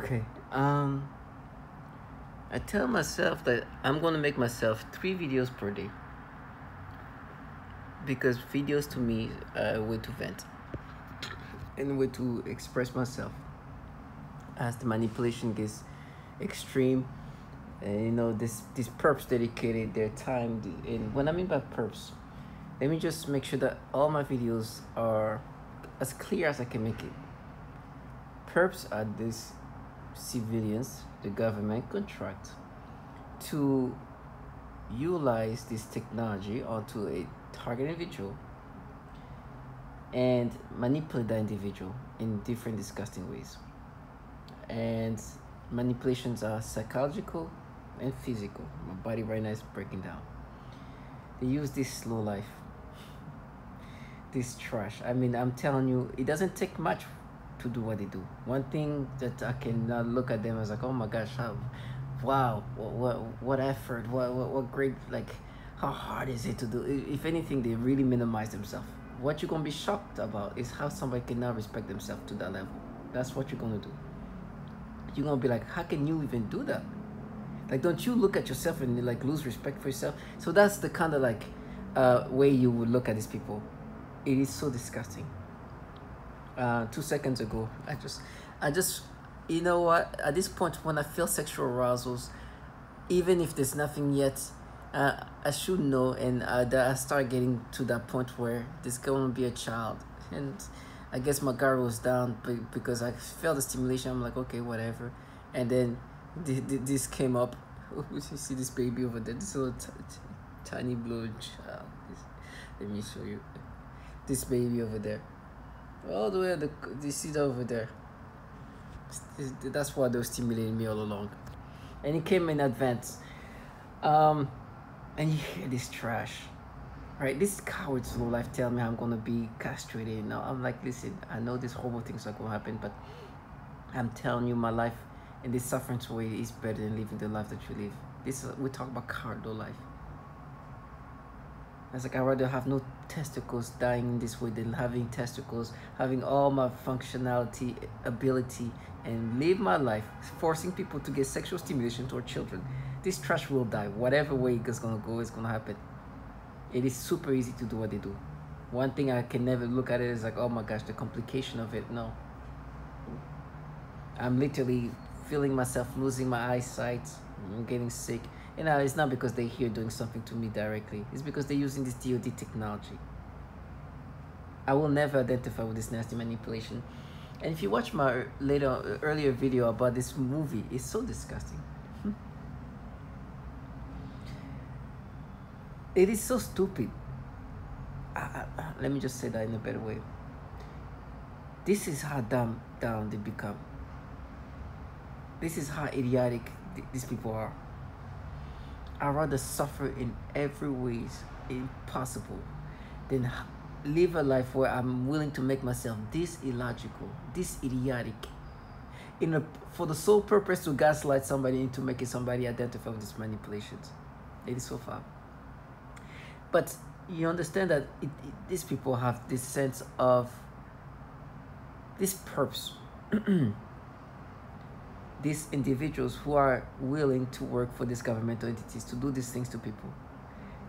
Okay. I tell myself that I'm gonna make myself 3 videos per day because videos to me are a way to vent and a way to express myself. As the manipulation gets extreme, and these perps dedicated their time. And when I mean by perps, let me just make sure that all my videos are as clear as I can make it. Perps are these civilians the government contract to utilize this technology onto a target individual and manipulate that individual in different disgusting ways. And manipulations are psychological and physical. My body right now is breaking down. They use this slow life, this trash. I mean, I'm telling you, it doesn't take much to do what they do. One thing that I can look at them as like, oh my gosh, wow, what effort, what great, like, how hard is it to do? If anything, they really minimize themselves. What you're gonna be shocked about is how somebody can now respect themselves to that level. That's what you're gonna do. You're gonna be like, how can you even do that? Like, don't you look at yourself and like lose respect for yourself? So that's the kind of like way you would look at these people. It is so disgusting. 2 seconds ago, I just, you know what? At this point, when I feel sexual arousals, even if there's nothing yet, I should know, and that I start getting to that point where there's going to be a child, and I guess my guard was down because I felt the stimulation. I'm like, okay, whatever, and then this came up. You see this baby over there, this little tiny blue child. Let me show you this baby over there. All the way at the seat over there. That's why they were stimulating me all along, and it came in advance. And you hear this trash, right? This cowards low life tell me I'm gonna be castrated. Now I'm like, listen, I know these horrible things are gonna happen, but I'm telling you, my life in this suffering way is better than living the life that you live. We talk about coward low life. It's like, I'd rather have no testicles dying this way than having testicles, having all my functionality, ability, and live my life, forcing people to get sexual stimulation toward children. This trash will die. Whatever way it's gonna go, it's gonna happen. It is super easy to do what they do. One thing I can never look at it is like, oh my gosh, the complication of it. No. I'm literally feeling myself losing my eyesight. I'm getting sick. It's not because they're here doing something to me directly. It's because they're using this DOD technology. I will never identify with this nasty manipulation. And if you watch my earlier video about this movie, it's so disgusting. It is so stupid. Let me just say that in a better way. This is how dumb down they become. This is how idiotic these people are. I'd rather suffer in every way impossible than live a life where I'm willing to make myself this illogical, this idiotic, for the sole purpose to gaslight somebody into making somebody identify with these manipulations. It is so far. But you understand that these people have this sense of this purpose. These individuals who are willing to work for these governmental entities to do these things to people,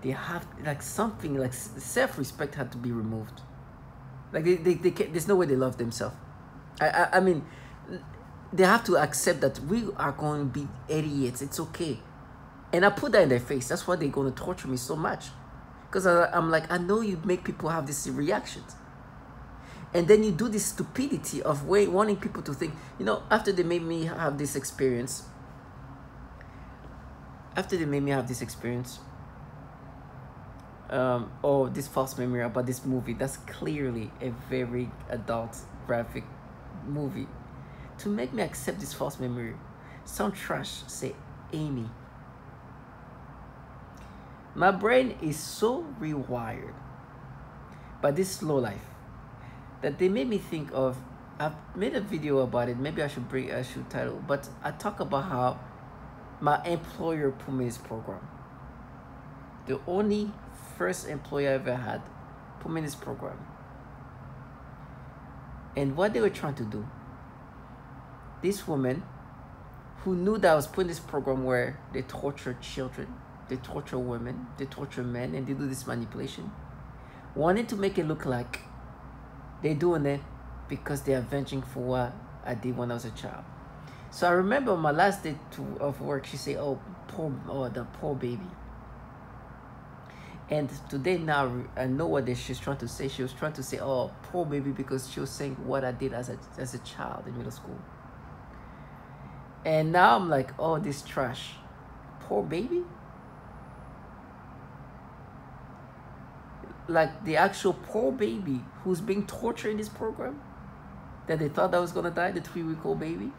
they have like something like self-respect had to be removed. Like they can't, there's no way they love themselves. I mean, they have to accept that we are going to be idiots. It's okay. And I put that in their face. That's why they're going to torture me so much. Because I'm like, I know you make people have these reactions. And then you do this stupidity of wanting people to think, after they made me have this experience, or this false memory about this movie, that's clearly a very adult graphic movie. To make me accept this false memory, some trash say Amy. My brain is so rewired by this slow life that they made me think of, I've made a video about it, maybe I should title, but I talk about how my employer put me in this program. The only first employer I ever had put me in this program. And what they were trying to do This woman who knew that I was putting this program where they torture children, they torture women, they torture men, and they do this manipulation, wanted to make it look like they're doing it because they're avenging for what I did when I was a child. So I remember on my last day of work, she said, "Oh, the poor baby." And today now I know what she's trying to say. She was trying to say, "Oh, poor baby," because she was saying what I did as a child in middle school. And now I'm like, "Oh, this trash, poor baby." Like the actual poor baby who's being tortured in this program, that they thought that was gonna die, the 3-week-old baby.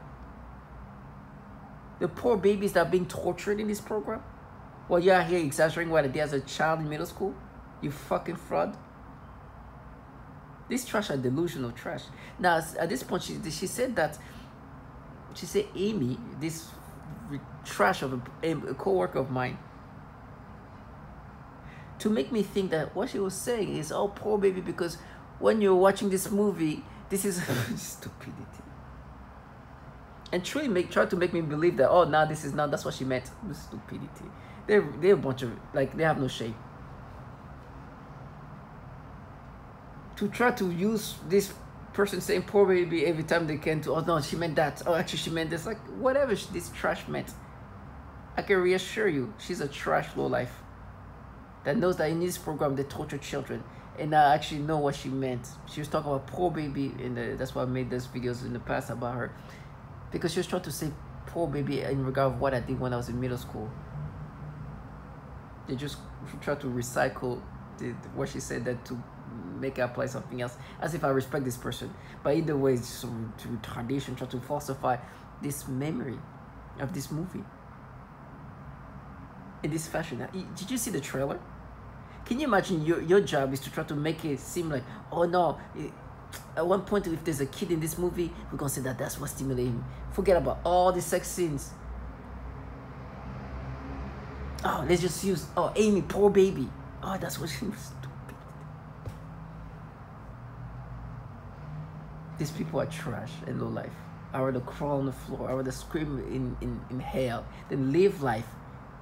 The poor babies that are being tortured in this program. Well, you are here exaggerating what I did as a child in middle school. You fucking fraud. These trash are delusional trash. Now, at this point, she said that. She said Amy, this trash of a co-worker of mine, to make me think that what she was saying is, "Oh, poor baby," because when you're watching this movie, this is stupidity. And try to make me believe that, oh, now this is not, that's what she meant. Stupidity. They're a bunch of, like, they have no shame. To try to use this person saying poor baby every time they can to, oh no, she meant that. Oh, actually she meant this. Like, whatever this trash meant. I can reassure you, she's a trash lowlife that knows that in this program they torture children. And I actually know what she meant. She was talking about poor baby, that's why I made those videos in the past about her. Because she was trying to say poor baby in regard of what I did when I was in middle school. They just try to recycle what she said that to make her apply something else, as if I respect this person. But either way, it's just retardation, try to falsify this memory of this movie in this fashion. Now, did you see the trailer? Can you imagine your job is to try to make it seem like, oh no, at one point if there's a kid in this movie, we're gonna say that that's what stimulated him. Forget about all the sex scenes. Oh, let's just use, oh, Amy, poor baby. Oh, that's what she was. Stupid. These people are trash and low life. I rather crawl on the floor, I rather scream in hell than live life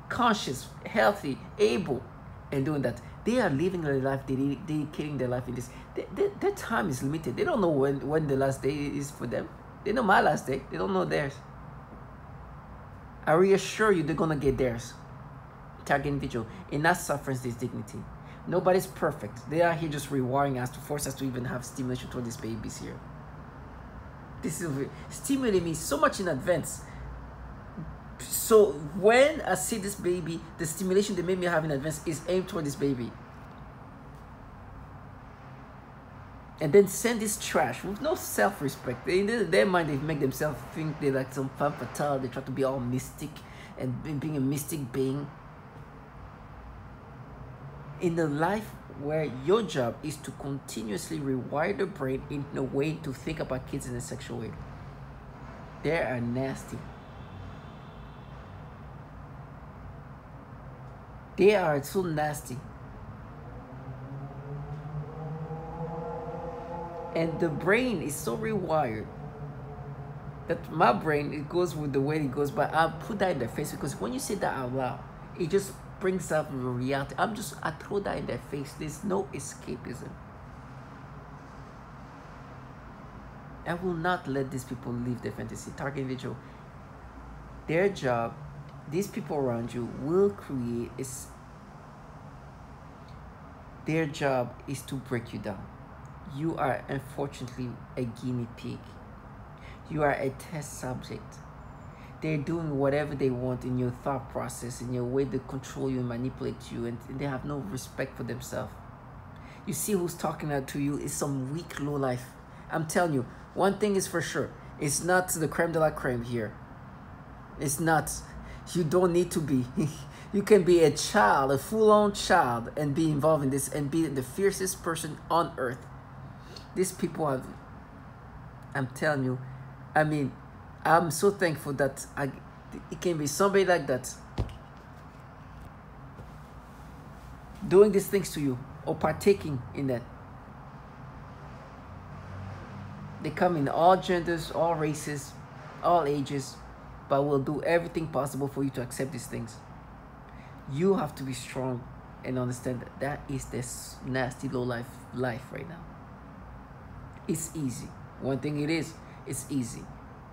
conscious, healthy, able, and doing that. They are living their life, dedicating their life in this. Their time is limited. They don't know when the last day is for them. They know my last day. They don't know theirs. I reassure you, they're gonna get theirs. Target individual, and that suffers this dignity. Nobody's perfect. They are here just rewiring us to force us to even have stimulation toward these babies here. This is stimulating me so much in advance. So when I see this baby, the stimulation they made me have in advance is aimed toward this baby. And then send this trash with no self-respect. In their mind, they make themselves think they're like some femme fatale. They try to be all mystic and being a mystic being. In a life where your job is to continuously rewire the brain in a way to think about kids in a sexual way. They are nasty. They are so nasty. And the brain is so rewired that my brain, it goes with the way it goes, but I'll put that in their face, because when you say that out loud, it just brings up reality. I throw that in their face. There's no escapism. I will not let these people live their fantasy. Target individual. Their job, these people around you will create is. Their job is to break you down. You are unfortunately a guinea pig. You are a test subject. They're doing whatever they want in your thought process, in your way to control you and manipulate you, and they have no respect for themselves. You see who's talking to you is some weak low life. I'm telling you, one thing is for sure. It's not the creme de la creme here. It's not. You don't need to be. You can be a child, a full-on child, and be involved in this and be the fiercest person on earth. These people have, I'm telling you, I mean, I'm so thankful that it can be somebody like that doing these things to you or partaking in that. They come in all genders, all races, all ages, but will do everything possible for you to accept these things. You have to be strong and understand that that is this nasty low life right now. It's easy. One thing it is, it's easy.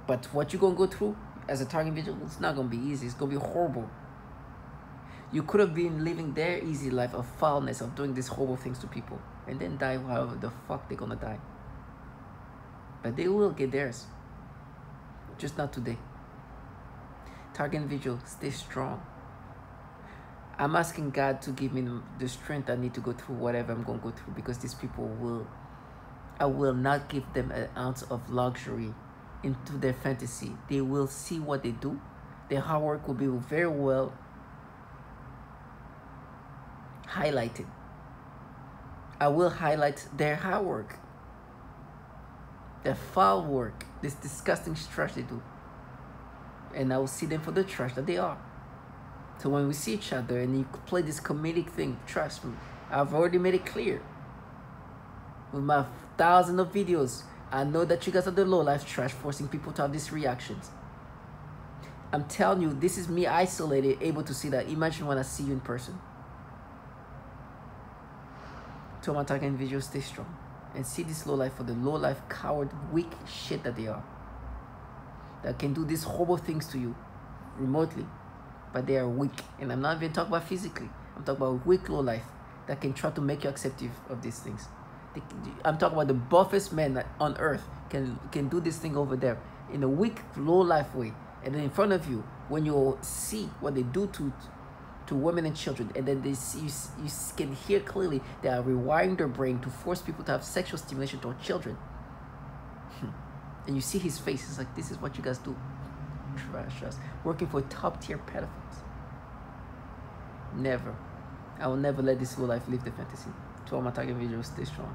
But what you're gonna go through as a target individual, it's not gonna be easy. It's gonna be horrible. You could have been living their easy life of foulness, of doing these horrible things to people, and then die however the fuck they're gonna die. But they will get theirs. Just not today. Target individual, stay strong. I'm asking God to give me the strength I need to go through whatever I'm going to go through, because these people I will not give them an ounce of luxury into their fantasy. They will see what they do. Their hard work will be very well highlighted. I will highlight their hard work, their foul work, this disgusting trash they do. And I will see them for the trash that they are. So when we see each other and you play this comedic thing, trust me, I've already made it clear. With my thousands of videos, I know that you guys are the low-life trash, forcing people to have these reactions. I'm telling you, this is me isolated, able to see that. Imagine when I see you in person. To my target individuals, stay strong. And see this low-life for the low-life, coward, weak shit that they are. That can do these horrible things to you remotely. But they are weak. And I'm not even talking about physically. I'm talking about weak low life that can try to make you acceptive of these things. I'm talking about the buffest men on earth can do this thing over there in a weak low life way. And then in front of you, when you see what they do to women and children, and then you can hear clearly they are rewiring their brain to force people to have sexual stimulation toward children. And you see his face, it's like, this is what you guys do. Trash, working for top tier pedophiles. Never. I will never let this low life live the fantasy. To all my target individuals, stay strong.